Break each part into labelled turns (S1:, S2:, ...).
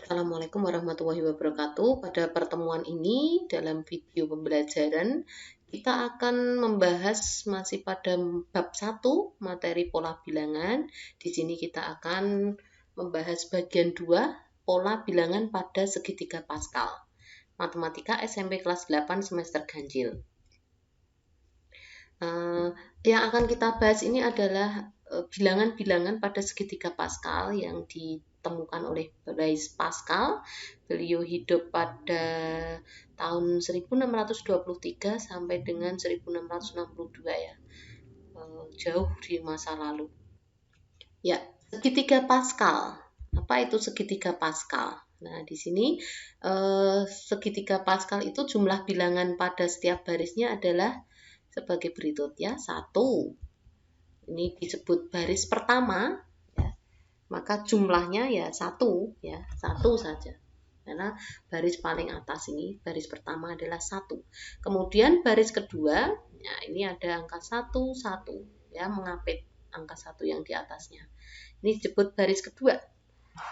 S1: Assalamualaikum warahmatullahi wabarakatuh. Pada pertemuan ini, dalam video pembelajaran, kita akan membahas masih pada bab 1, materi pola bilangan. Di sini kita akan membahas bagian 2, pola bilangan pada segitiga Pascal. Matematika SMP kelas 8 semester ganjil. Yang akan kita bahas ini adalah bilangan-bilangan pada segitiga Pascal yang ditemukan oleh Blaise Pascal. Beliau hidup pada tahun 1623 sampai dengan 1662 ya. Jauh di masa lalu. Ya, segitiga Pascal. Apa itu segitiga Pascal? Nah, di sini segitiga Pascal itu jumlah bilangan pada setiap barisnya adalah sebagai berikut ya. 1. Ini disebut baris pertama ya. Maka jumlahnya ya 1 ya, 1 saja. Karena baris paling atas ini, baris pertama adalah 1. Kemudian baris kedua, ya ini ada angka 1, 1 ya, mengapit angka 1 yang di atasnya. Ini disebut baris kedua.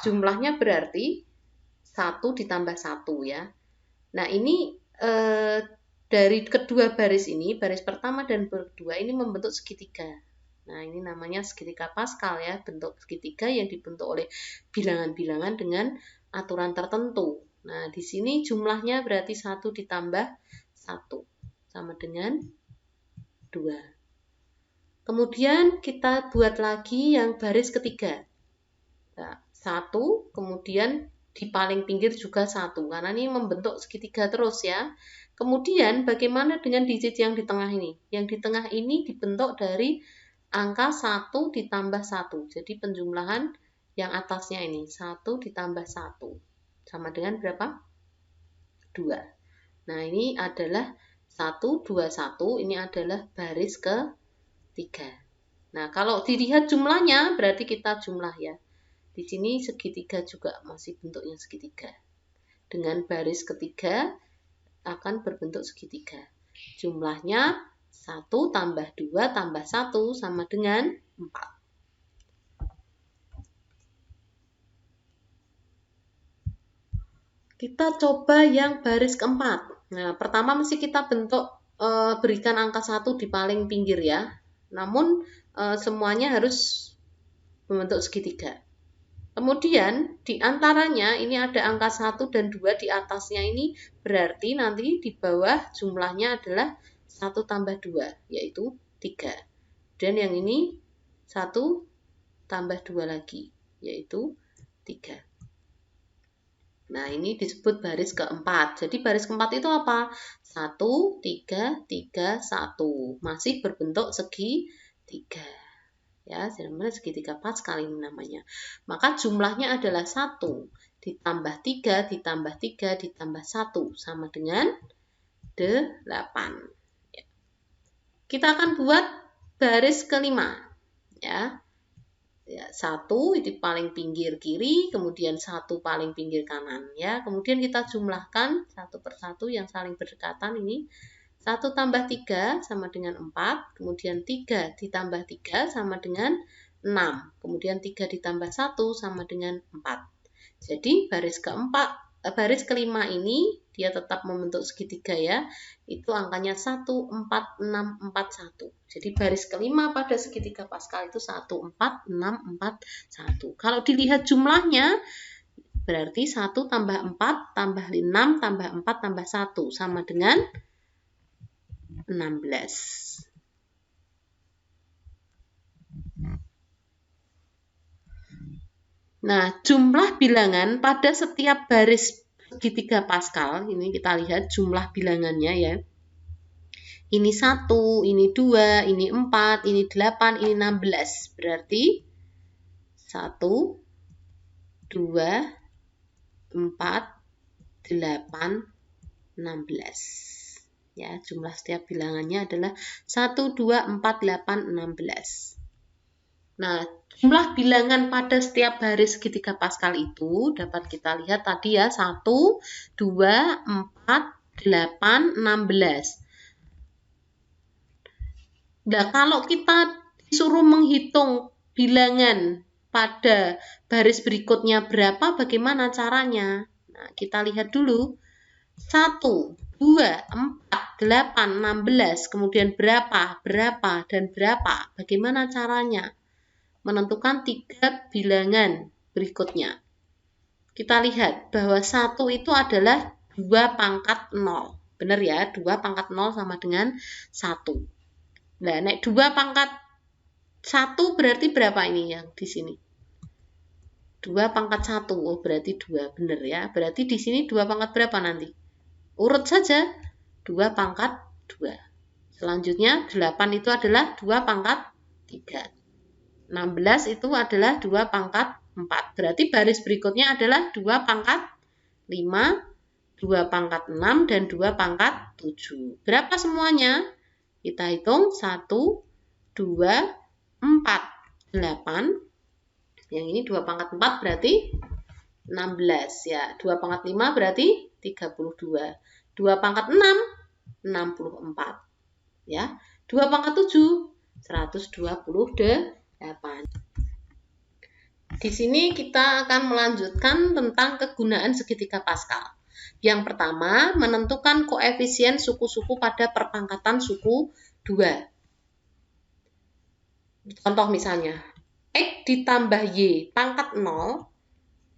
S1: Jumlahnya berarti 1 ditambah 1 ya. Nah, ini dari kedua baris ini, baris pertama dan kedua ini membentuk segitiga. Nah, ini namanya segitiga Pascal ya, bentuk segitiga yang dibentuk oleh bilangan-bilangan dengan aturan tertentu. Nah, di sini jumlahnya berarti 1 ditambah 1 sama dengan 2. Kemudian kita buat lagi yang baris ketiga. Nah, 1, kemudian di paling pinggir juga 1, karena ini membentuk segitiga terus ya. Kemudian bagaimana dengan digit yang di tengah ini? Yang di tengah ini dibentuk dari angka 1 ditambah 1. Jadi penjumlahan yang atasnya ini 1 ditambah 1 sama dengan berapa? 2. Nah, ini adalah 1, 2, 1. Ini adalah baris ketiga. Nah, kalau dilihat jumlahnya berarti kita jumlah ya. Di sini segitiga juga masih bentuknya segitiga. Dengan baris ketiga akan berbentuk segitiga. Jumlahnya 1 tambah 2 tambah 1 sama dengan 4. Kita coba yang baris keempat. Nah, pertama mesti kita berikan angka 1 di paling pinggir ya. Namun semuanya harus membentuk segitiga. Kemudian di antaranya ini ada angka 1 dan 2 di atasnya, ini berarti nanti di bawah jumlahnya adalah 1 tambah 2 yaitu 3. Dan yang ini 1 tambah 2 lagi yaitu 3. Nah, ini disebut baris keempat. Jadi baris keempat itu apa? 1, 3, 3, 1. Masih berbentuk segitiga. Ya, sebenarnya segitiga Pascal ini namanya. Maka jumlahnya adalah 1 ditambah 3 ditambah 3 ditambah 1 sama dengan 8. Ya. Kita akan buat baris kelima. Ya. 1 di paling pinggir kiri, kemudian 1 paling pinggir kanan ya. Kemudian kita jumlahkan satu persatu yang saling berdekatan ini. 1 tambah 3 sama dengan 4, kemudian 3 ditambah 3 sama dengan 6, kemudian 3 ditambah 1 sama dengan 4. Jadi baris kelima ini dia tetap membentuk segitiga ya. Itu angkanya 1, 4, 6, 4, 1. Jadi baris kelima pada segitiga Pascal itu 1, 4, 6, 4, 1. Kalau dilihat jumlahnya berarti 1 tambah 4 tambah 6 tambah 4 tambah 1 sama dengan 16. Nah, jumlah bilangan pada setiap baris segitiga Pascal, ini kita lihat jumlah bilangannya ya. Ini 1, ini 2, ini 4, ini 8, ini 16. Berarti 1, 2, 4, 8, 16. Ya, jumlah setiap bilangannya adalah 1, 2, 4, 8, 16. Nah, jumlah bilangan pada setiap baris segitiga Pascal itu dapat kita lihat tadi ya, 1, 2, 4, 8, 16. Nah, kalau kita disuruh menghitung bilangan pada baris berikutnya berapa, bagaimana caranya? Nah, kita lihat dulu. 1, 2, 4, 8, 16, kemudian berapa, dan berapa. Bagaimana caranya menentukan 3 bilangan berikutnya? Kita lihat bahwa 1 itu adalah 2 pangkat 0. Benar ya, 2 pangkat 0 sama dengan 1. Nah, naik 2 pangkat 1 berarti berapa ini yang di sini? 2 pangkat 1, oh berarti 2, benar ya. Berarti di sini 2 pangkat berapa nanti? Urut saja, 2 pangkat 2. Selanjutnya 8 itu adalah 2 pangkat 3. 16 itu adalah 2 pangkat 4. Berarti baris berikutnya adalah 2 pangkat 5, 2 pangkat 6, dan 2 pangkat 7. Berapa semuanya? Kita hitung 1, 2, 4, 8. Yang ini 2 pangkat 4 berarti 16 ya. 2 pangkat 5 berarti 32. 2 pangkat 6, 64. Ya. 2 pangkat 7, 128. Di sini kita akan melanjutkan tentang kegunaan segitiga Pascal. Yang pertama, menentukan koefisien suku-suku pada perpangkatan suku 2. Contoh misalnya, X ditambah Y pangkat 0,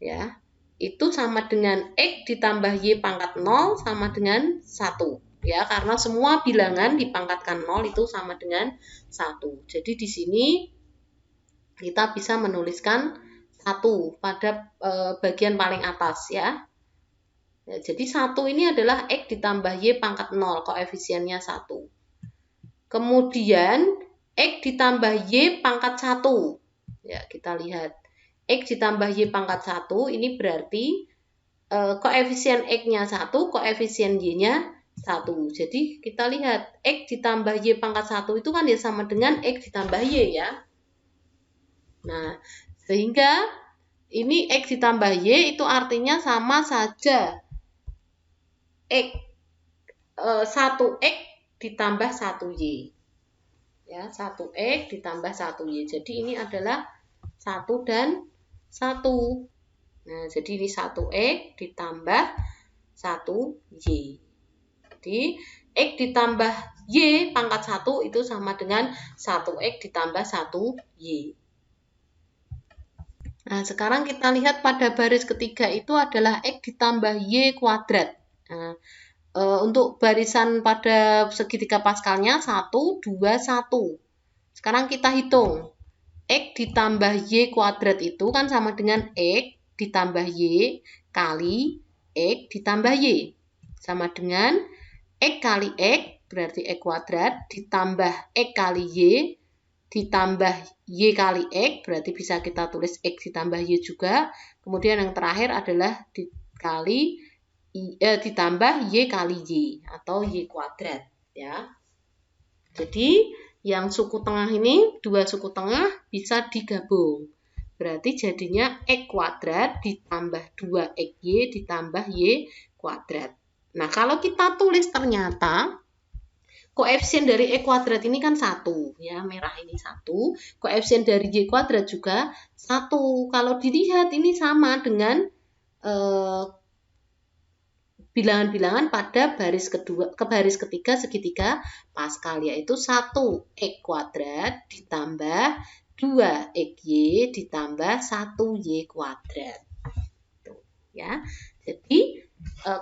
S1: ya, itu sama dengan X ditambah Y pangkat 0 sama dengan 1. Ya, karena semua bilangan dipangkatkan 0 itu sama dengan 1. Jadi di sini kita bisa menuliskan 1 pada bagian paling atas ya. Ya, jadi 1 ini adalah X ditambah Y pangkat 0, koefisiennya 1. Kemudian X ditambah Y pangkat 1. Ya, kita lihat. X ditambah Y pangkat 1 ini berarti koefisien X-nya 1, koefisien Y-nya 1. Jadi kita lihat X ditambah Y pangkat 1 itu kan ya sama dengan X ditambah Y ya. Nah, sehingga ini X ditambah Y itu artinya sama saja X 1X ditambah 1Y. Ya, 1X ditambah 1Y. Jadi ini adalah 1 dan 1. Nah, jadi ini 1X ditambah 1Y. Jadi X ditambah Y pangkat 1 itu sama dengan 1X ditambah 1Y. Nah, sekarang kita lihat pada baris ketiga itu adalah X ditambah Y kuadrat. Nah, untuk barisan pada segitiga Pascalnya 1, 2, 1. Sekarang kita hitung. X ditambah Y kuadrat itu kan sama dengan X ditambah Y kali X ditambah Y. Sama dengan X kali X berarti X kuadrat ditambah X kali Y ditambah Y kali X berarti bisa kita tulis X ditambah Y juga. Kemudian yang terakhir adalah ditambah Y kali Y atau Y kuadrat ya. Jadi yang suku tengah ini, 2 suku tengah bisa digabung. Berarti jadinya X kuadrat ditambah 2XY ditambah Y kuadrat. Nah, kalau kita tulis ternyata koefisien dari X kuadrat ini kan 1. Ya, merah ini 1. Koefisien dari Y kuadrat juga 1. Kalau dilihat ini sama dengan bilangan-bilangan pada baris ketiga segitiga Pascal, yaitu 1X kuadrat ditambah 2XY ditambah 1Y kuadrat. Tuh, ya. Jadi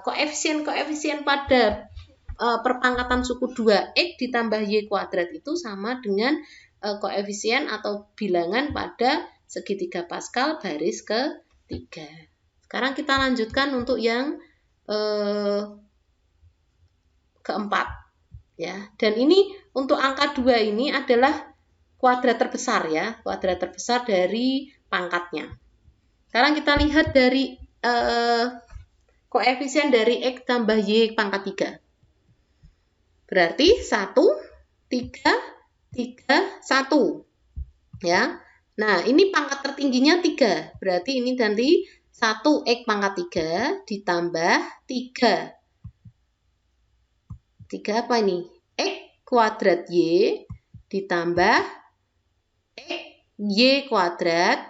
S1: koefisien pada perpangkatan suku 2X ditambah Y kuadrat itu sama dengan koefisien atau bilangan pada segitiga Pascal baris ketiga. Sekarang kita lanjutkan untuk yang keempat ya, dan ini untuk angka 2 ini adalah kuadrat terbesar ya, kuadrat terbesar dari pangkatnya. Sekarang kita lihat dari koefisien dari X tambah Y pangkat 3. Berarti 1, 3, 3, 1 ya. Nah, ini pangkat tertingginya 3, berarti ini nanti 1X pangkat 3 ditambah 3. 3 apa ini? X kuadrat Y ditambah X Y kuadrat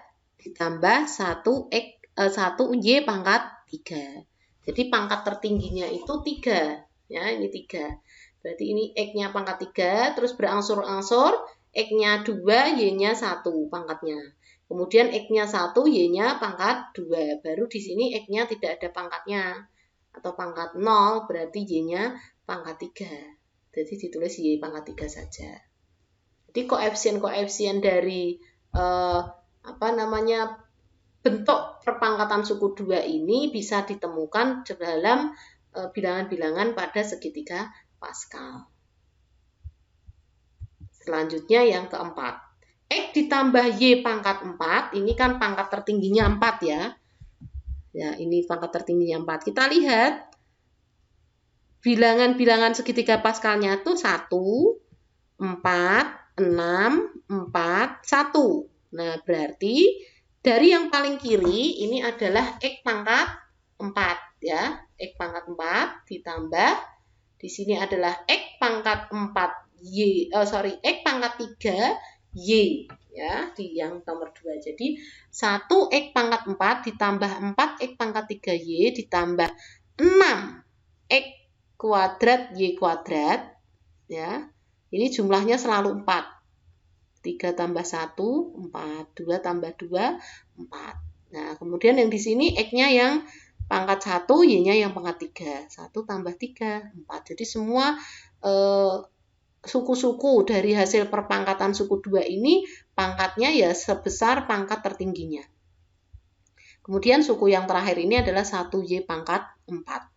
S1: ditambah 1Y pangkat 3. Jadi pangkat tertingginya itu 3. Ya, ini 3. Berarti ini X-nya pangkat 3, terus berangsur-angsur, X-nya 2, Y-nya 1 pangkatnya. Kemudian X-nya 1, Y-nya pangkat 2. Baru di sini X-nya tidak ada pangkatnya. Atau pangkat 0, berarti Y-nya pangkat 3. Jadi ditulis Y pangkat 3 saja. Jadi koefisien-koefisien dari bentuk perpangkatan suku 2 ini bisa ditemukan dalam bilangan-bilangan pada segitiga Pascal. Selanjutnya yang keempat. X ditambah Y pangkat 4, ini kan pangkat tertingginya 4 ya. Ya, ini pangkat tertingginya 4. Kita lihat bilangan-bilangan segitiga Pascalnya itu 1, 4, 6, 4, 1. Nah, berarti dari yang paling kiri ini adalah X pangkat 4 ya. X pangkat 4 ditambah di sini adalah X pangkat 4 X pangkat 3 Y ya, di yang nomor 2. Jadi 1X pangkat 4 ditambah 4X pangkat 3Y ditambah 6X kuadrat Y kuadrat ya. Ini jumlahnya selalu 4. 3 tambah 1, 4. 2 tambah 2, 4. Nah, kemudian yang di sini X-nya yang pangkat 1, Y-nya yang pangkat 3. 1 tambah 3, 4. Jadi semua suku-suku dari hasil perpangkatan suku 2 ini pangkatnya ya sebesar pangkat tertingginya. Kemudian suku yang terakhir ini adalah 1Y pangkat 4.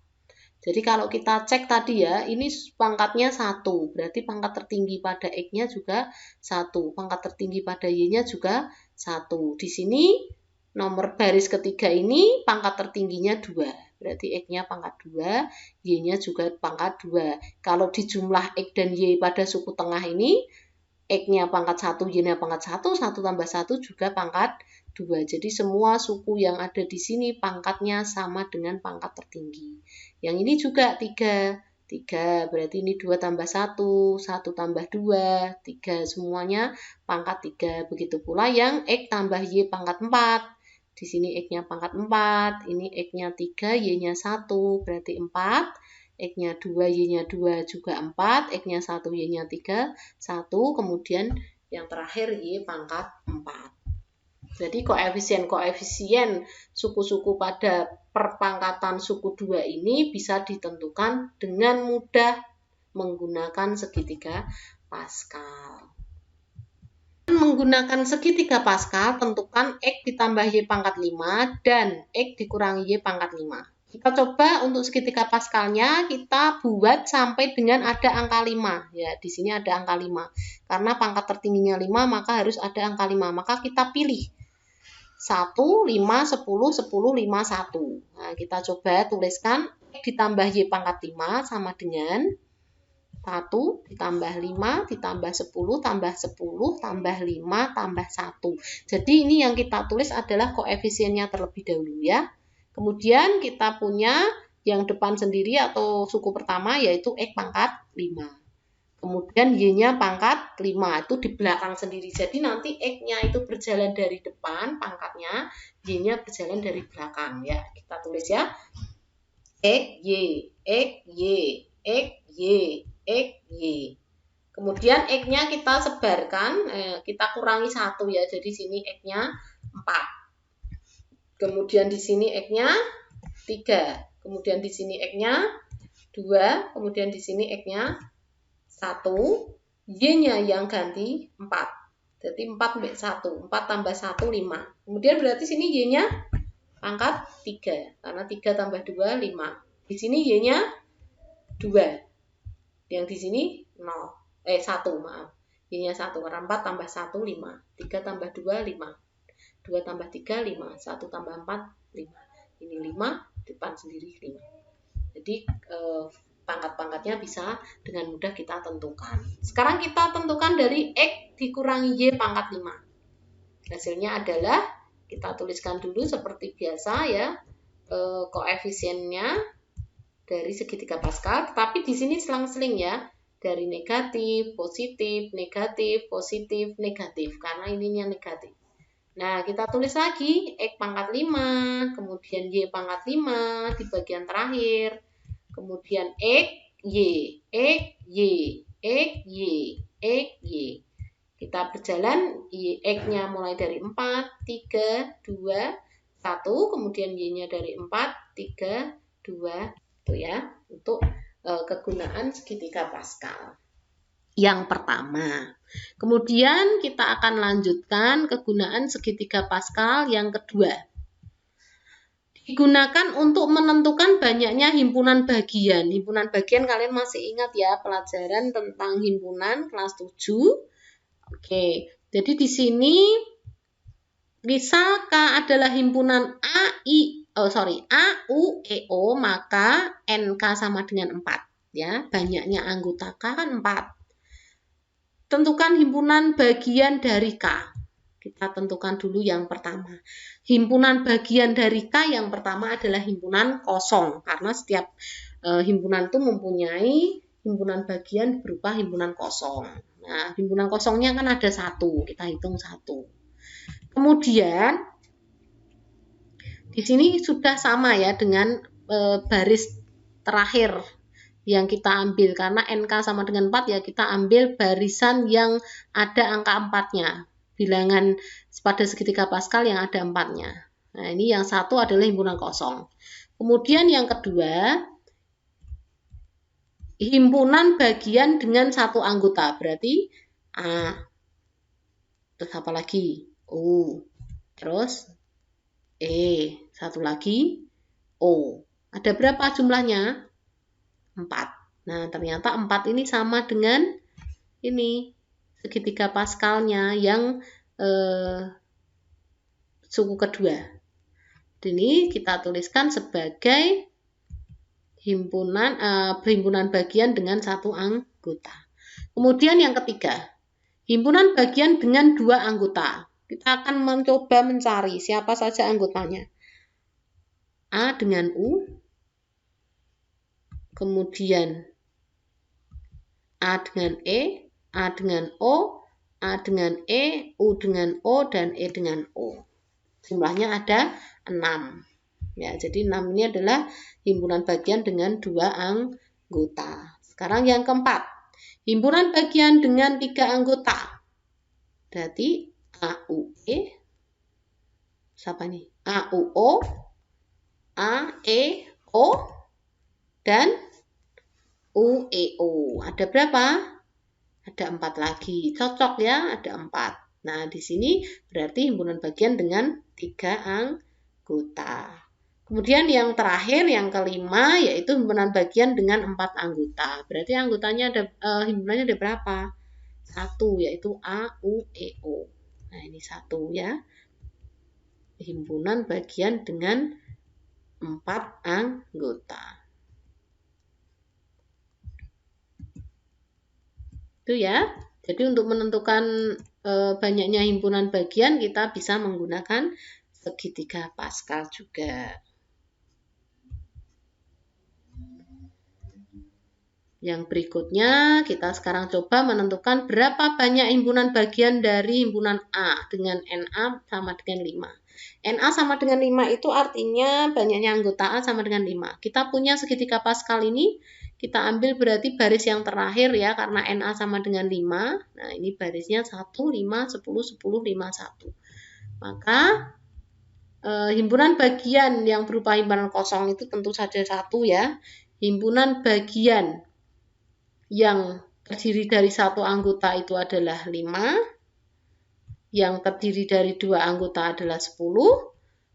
S1: Jadi kalau kita cek tadi ya, ini pangkatnya 1, berarti pangkat tertinggi pada X-nya juga 1, pangkat tertinggi pada Y-nya juga 1. Di sini nomor baris ketiga ini pangkat tertingginya 2, berarti X-nya pangkat 2, Y-nya juga pangkat 2. Kalau di jumlah X dan Y pada suku tengah ini, X-nya pangkat 1, Y-nya pangkat 1, 1 tambah 1 juga pangkat 2. Jadi semua suku yang ada di sini pangkatnya sama dengan pangkat tertinggi. Yang ini juga 3. 3 berarti ini 2 tambah 1, 1 tambah 2, 3. Semuanya pangkat 3. Begitu pula yang X tambah Y pangkat 4. Di sini X-nya pangkat 4, ini X-nya 3, Y-nya 1, berarti 4. X-nya 2, Y-nya 2 juga 4, X-nya 1, Y-nya 3, 1, kemudian yang terakhir Y pangkat 4. Jadi koefisien-koefisien suku-suku pada perpangkatan suku 2 ini bisa ditentukan dengan mudah menggunakan segitiga Pascal. Menggunakan segitiga Pascal, tentukan X ditambah Y pangkat 5 dan X dikurangi Y pangkat 5. Kita coba untuk segitiga Pascalnya kita buat sampai dengan ada angka 5. Ya, di sini ada angka 5. Karena pangkat tertingginya 5, maka harus ada angka 5. Maka kita pilih 1, 5, 10, 10, 5, 1. Nah, kita coba tuliskan X ditambah Y pangkat 5 sama dengan 1 ditambah 5 ditambah 10 tambah 10 tambah 5 tambah 1. Jadi ini yang kita tulis adalah koefisiennya terlebih dahulu ya. Kemudian kita punya yang depan sendiri atau suku pertama yaitu X pangkat 5. Kemudian Y-nya pangkat 5, itu di belakang sendiri. Jadi nanti X-nya itu berjalan dari depan pangkatnya, Y-nya berjalan dari belakang ya. Kita tulis ya. X, Y, X, Y, X, Y, X, Y. Kemudian X-nya kita sebarkan, kita kurangi 1 ya. Jadi sini X-nya 4. Kemudian di sini X-nya 3. Kemudian di sini X-nya 2. Kemudian di sini X-nya 1, Y-nya yang ganti 4. Jadi 4 sampai 1. 4 tambah 1, 5. Kemudian berarti sini Y-nya pangkat 3. Karena 3 tambah 2, 5. Di sini Y-nya 2. Yang di sini 1, maaf. Y-nya 1. Karena 4 tambah 1, 5. 3 tambah 2, 5. 2 tambah 3, 5. 1 tambah 4, 5. Ini 5, depan sendiri 5. Jadi pangkat-pangkatnya bisa dengan mudah kita tentukan. Sekarang kita tentukan dari X dikurangi Y pangkat 5. Hasilnya adalah, kita tuliskan dulu seperti biasa ya, koefisiennya dari segitiga Pascal, tetapi di sini selang-seling ya, dari negatif, positif, negatif, positif, negatif, karena ininya negatif. Nah, kita tulis lagi X pangkat 5, kemudian Y pangkat 5 di bagian terakhir. Kemudian X, Y, X, Y, X, Y, X, Y. Kita berjalan, X-nya mulai dari 4, 3, 2, 1, kemudian Y-nya dari 4, 3, 2, itu ya, untuk kegunaan segitiga Pascal. Yang pertama. Kemudian kita akan lanjutkan kegunaan segitiga Pascal yang kedua. Digunakan untuk menentukan banyaknya himpunan bagian. Himpunan bagian kalian masih ingat ya pelajaran tentang himpunan kelas 7. Oke, jadi di sini misal K adalah himpunan A, U, E, O, maka NK sama dengan 4. Ya, banyaknya anggota K kan 4. Tentukan himpunan bagian dari K. Kita tentukan dulu yang pertama. Himpunan bagian dari K yang pertama adalah himpunan kosong. Karena setiap himpunan itu mempunyai himpunan bagian berupa himpunan kosong. Nah, himpunan kosongnya kan ada 1. Kita hitung 1. Kemudian, di sini sudah sama ya dengan baris terakhir yang kita ambil, karena NK sama dengan 4 ya kita ambil barisan yang ada angka 4-nya, bilangan pada segitiga Pascal yang ada 4-nya. Nah, ini yang satu adalah himpunan kosong. Kemudian yang kedua, himpunan bagian dengan satu anggota, berarti A, terus apa lagi? U, terus E, satu lagi O. Ada berapa jumlahnya? 4. Nah, ternyata 4 ini sama dengan ini segitiga Pascalnya yang suku kedua. Ini kita tuliskan sebagai himpunan bagian dengan satu anggota. Kemudian yang ketiga, himpunan bagian dengan 2 anggota. Kita akan mencoba mencari siapa saja anggotanya. A dengan U, kemudian A dengan E, A dengan O, A dengan E, U dengan O, dan E dengan O. Jumlahnya ada 6. Ya, jadi 6 ini adalah himpunan bagian dengan 2 anggota. Sekarang yang keempat, himpunan bagian dengan 3 anggota. Berarti A, U, E, siapa nih? A, U, O, A, E, O, dan U, E, O. Ada berapa? Ada 4 lagi. Cocok ya, ada 4. Nah, di sini berarti himpunan bagian dengan 3 anggota. Kemudian yang terakhir, yang kelima, yaitu himpunan bagian dengan 4 anggota. Berarti anggotanya ada, himpunannya ada berapa? 1, yaitu A, U, E, O. Nah, ini 1 ya. Himpunan bagian dengan 4 anggota. Itu ya. Jadi untuk menentukan banyaknya himpunan bagian kita bisa menggunakan segitiga Pascal juga. Yang berikutnya kita sekarang coba menentukan berapa banyak himpunan bagian dari himpunan A dengan NA sama dengan 5. NA sama dengan 5 itu artinya banyaknya anggota A sama dengan 5. Kita punya segitiga Pascal ini, kita ambil berarti baris yang terakhir ya, karena NA sama dengan 5. Nah, ini barisnya 1, 5, 10, 10, 5, 1. Maka himpunan bagian yang berupa himpunan kosong itu tentu saja 1 ya. Himpunan bagian yang terdiri dari 1 anggota itu adalah 5. Yang terdiri dari 2 anggota adalah 10.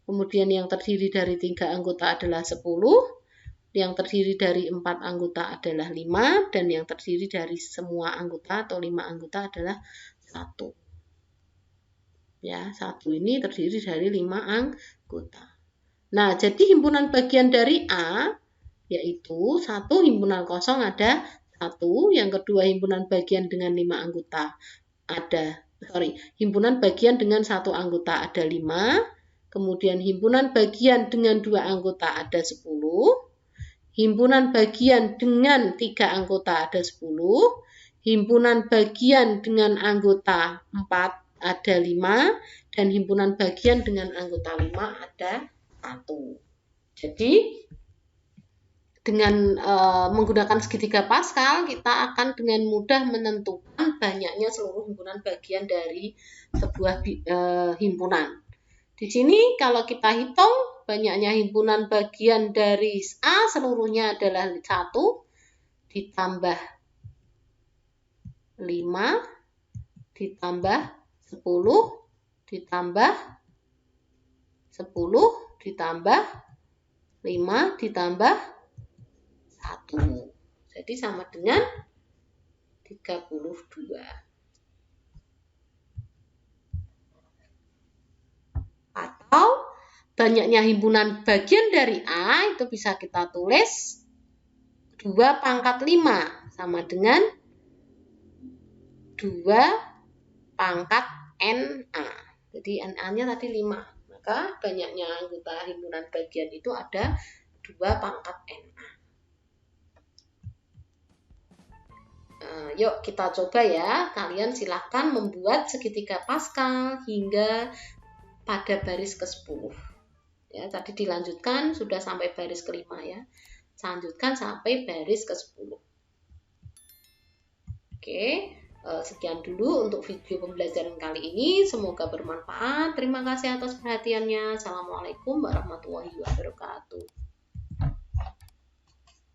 S1: Kemudian yang terdiri dari 3 anggota adalah 10. Yang terdiri dari 4 anggota adalah 5, dan yang terdiri dari semua anggota atau 5 anggota adalah 1. Ya, 1 ini terdiri dari 5 anggota. Nah, jadi himpunan bagian dari A yaitu 1 himpunan kosong ada 1, yang kedua himpunan bagian dengan 5 anggota himpunan bagian dengan 1 anggota ada 5, kemudian himpunan bagian dengan 2 anggota ada 10, himpunan bagian dengan 3 anggota ada 10, himpunan bagian dengan anggota ada 5 dan himpunan bagian dengan anggota 5 ada 1. Jadi dengan menggunakan segitiga Pascal, kita akan dengan mudah menentukan banyaknya seluruh himpunan bagian dari sebuah himpunan. Di sini kalau kita hitung banyaknya himpunan bagian dari A seluruhnya adalah 1 ditambah 5 ditambah 10 ditambah 10 ditambah 5 ditambah 1. Jadi sama dengan 32. Atau banyaknya himpunan bagian dari A itu bisa kita tulis 2 pangkat 5 sama dengan 2 pangkat NA. Jadi NA-nya tadi 5. Maka banyaknya anggota himpunan bagian itu ada 2 pangkat NA. Yuk kita coba ya. Kalian silahkan membuat segitiga Pascal hingga pada baris ke-10. Ya, tadi dilanjutkan sudah sampai baris ke-5 ya. Lanjutkan sampai baris ke-10. Oke, sekian dulu untuk video pembelajaran kali ini. Semoga bermanfaat. Terima kasih atas perhatiannya. Assalamualaikum warahmatullahi wabarakatuh.